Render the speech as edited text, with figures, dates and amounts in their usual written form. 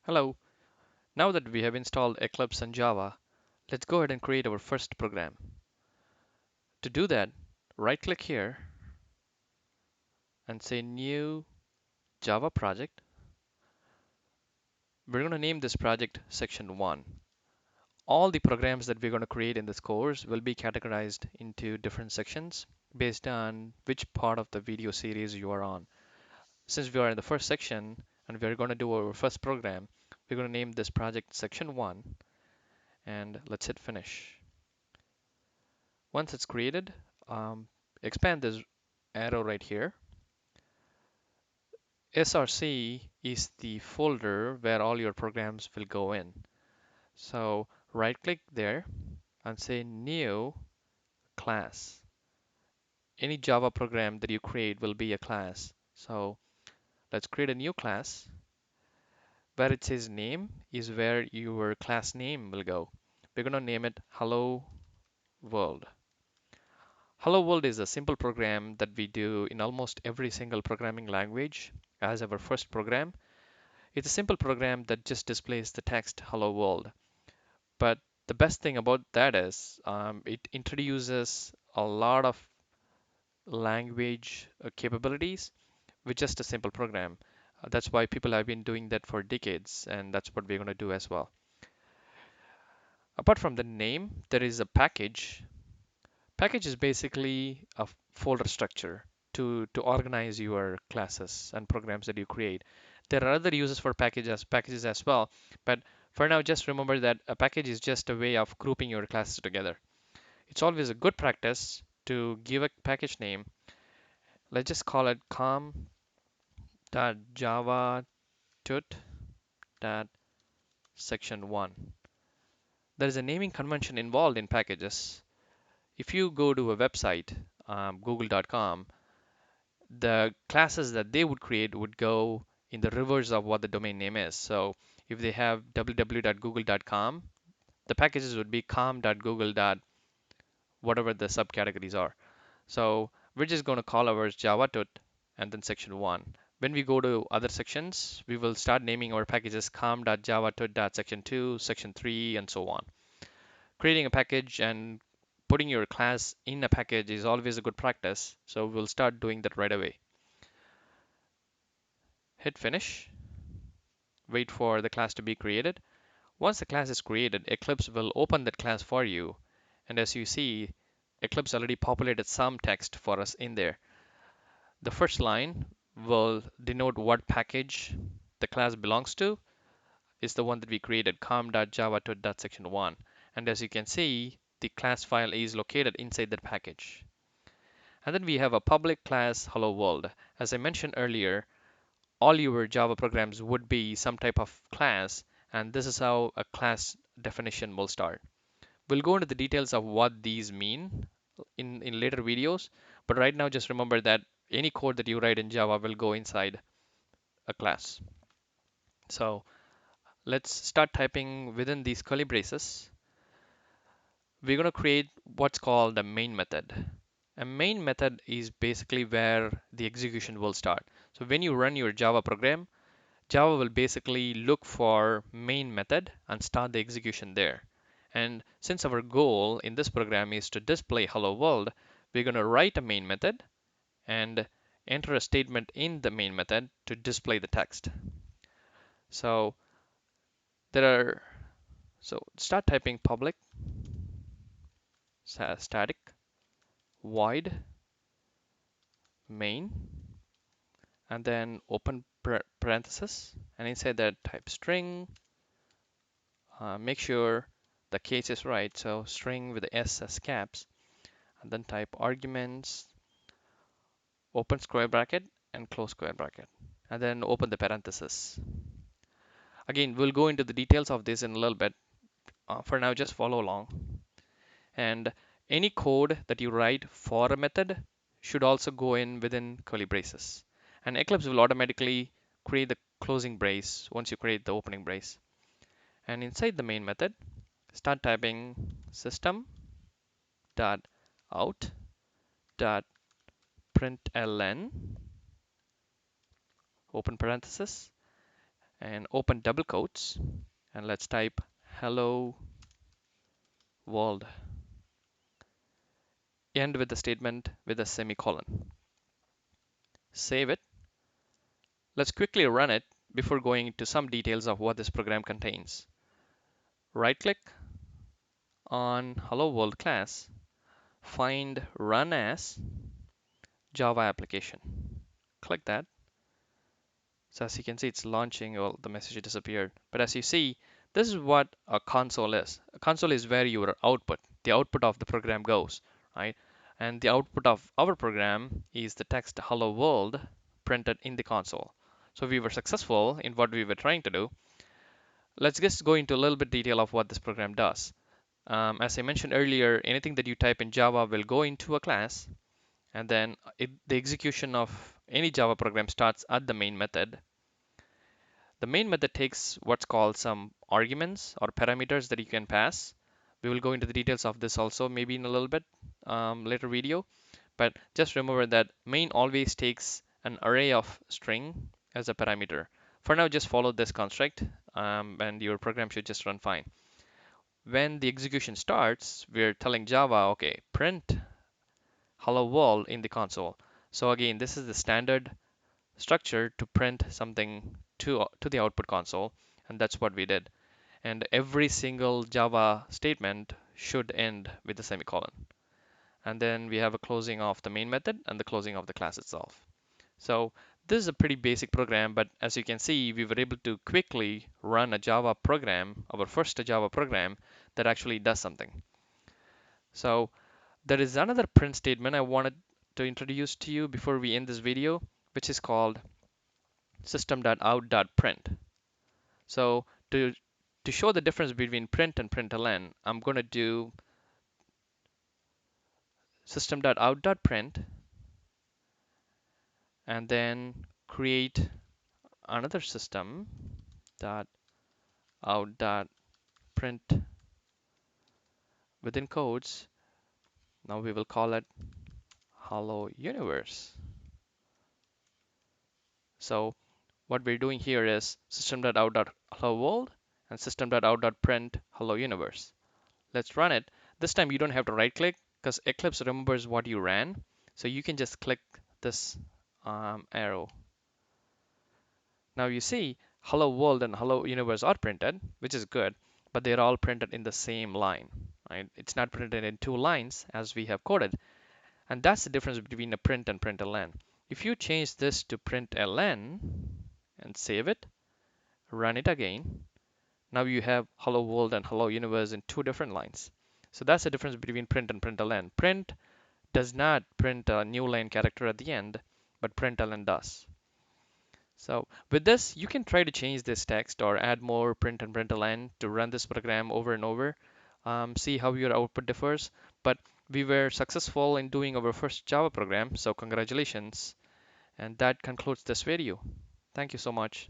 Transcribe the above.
Hello. Now that we have installed Eclipse and Java, let's go ahead and create our first program. To do that, right-click here and say New Java Project. We're going to name this project Section 1. All the programs that we're going to create in this course will be categorized into different sections based on which part of the video series you are on. Since we are in the first section and we're going to do our first program, we're going to name this project Section 1 and let's hit Finish. Once it's created, expand this arrow right here. SRC is the folder where all your programs will go in. So right click there and say new class. Any Java program that you create will be a class. So let's create a new class. Where it says name is where your class name will go. We're going to name it Hello World. Hello World is a simple program that we do in almost every single programming language as our first program. It's a simple program that just displays the text Hello World. But the best thing about that is it introduces a lot of language capabilities with just a simple program. That's why people have been doing that for decades, and that's what we're going to do as well. Apart from the name, there is a package. Package is basically a folder structure to organize your classes and programs that you create. There are other uses for packages as well, but for now, just remember that a package is just a way of grouping your classes together. It's always a good practice to give a package name. Let's just call it com.javatut.section1. There is a naming convention involved in packages. If you go to a website, google.com, the classes that they would create would go in the reverse of what the domain name is. So if they have www.google.com, the packages would be com.google. Whatever the subcategories are. So we're just going to call ours JavaTut and then section 1. When we go to other sections, we will start naming our packages com.javatut.section 2, section 3, and so on. Creating a package and putting your class in a package is always a good practice, so we'll start doing that right away. Hit finish. Wait for the class to be created. Once the class is created, Eclipse will open that class for you. And as you see, Eclipse already populated some text for us in there. The first line will denote what package the class belongs to. Is the one that we created, com.javatut.section1. And as you can see, the class file is located inside that package. And then we have a public class hello world. As I mentioned earlier, all your Java programs would be some type of class, and this is how a class definition will start. We'll go into the details of what these mean in later videos, but right now just remember that any code that you write in Java will go inside a class. So let's start typing within these curly braces. We're going to create what's called a main method. A main method is basically where the execution will start. So when you run your Java program, Java will basically look for main method and start the execution there. And since our goal in this program is to display hello world, we're going to write a main method and enter a statement in the main method to display the text. So there are, so start typing public static void main and then open parenthesis and inside that type string. Make sure the case is right, so string with the S as caps, and then type arguments, open square bracket and close square bracket, and then open the parenthesis. Again, we'll go into the details of this in a little bit. For now, just follow along. And any code that you write for a method should also go in within curly braces. And Eclipse will automatically create the closing brace once you create the opening brace. And inside the main method, start typing system dot out dot println open parenthesis and open double quotes, and let's type hello world. End with the statement with a semicolon. Save it. Let's quickly run it before going into some details of what this program contains. Right click on hello world class, find run as Java application. Click that. So as you can see, it's launching. Well, the message disappeared. But as you see, this is what a console is. A console is where your output, the output of the program goes, right? And the output of our program is the text hello world printed in the console. So we were successful in what we were trying to do. Let's just go into a little bit detail of what this program does. As I mentioned earlier, anything that you type in Java will go into a class, and then the execution of any Java program starts at the main method. The main method takes what's called some arguments or parameters that you can pass. We will go into the details of this also maybe in a little bit later video, but just remember that main always takes an array of string as a parameter. For now, just follow this construct and your program should just run fine. When the execution starts, we're telling Java, okay, print hello world in the console. So again, this is the standard structure to print something to the output console, and that's what we did. And every single Java statement should end with a semicolon. And then we have a closing of the main method and the closing of the class itself. So this is a pretty basic program, but as you can see, we were able to quickly run a Java program, our first Java program that actually does something. So there is another print statement I wanted to introduce to you before we end this video, which is called system.out.print. So to show the difference between print and println, I'm going to do system.out.print and then create another system.out.print within quotes. Now we will call it hello universe. So what we're doing here is system.out.hello world and system.out.print hello universe. Let's run it. This time you don't have to right click because Eclipse remembers what you ran. So you can just click this arrow. Now you see hello world and hello universe are printed, which is good, but they're all printed in the same line, right? It's not printed in two lines as we have coded. And that's the difference between a print and println. If you change this to println and save it, run it again, now you have hello world and hello universe in two different lines. So that's the difference between print and println. Print does not print a new line character at the end, but println does. So with this, you can try to change this text or add more print and println to run this program over and over. See how your output differs. But we were successful in doing our first Java program, so congratulations. And that concludes this video. Thank you so much.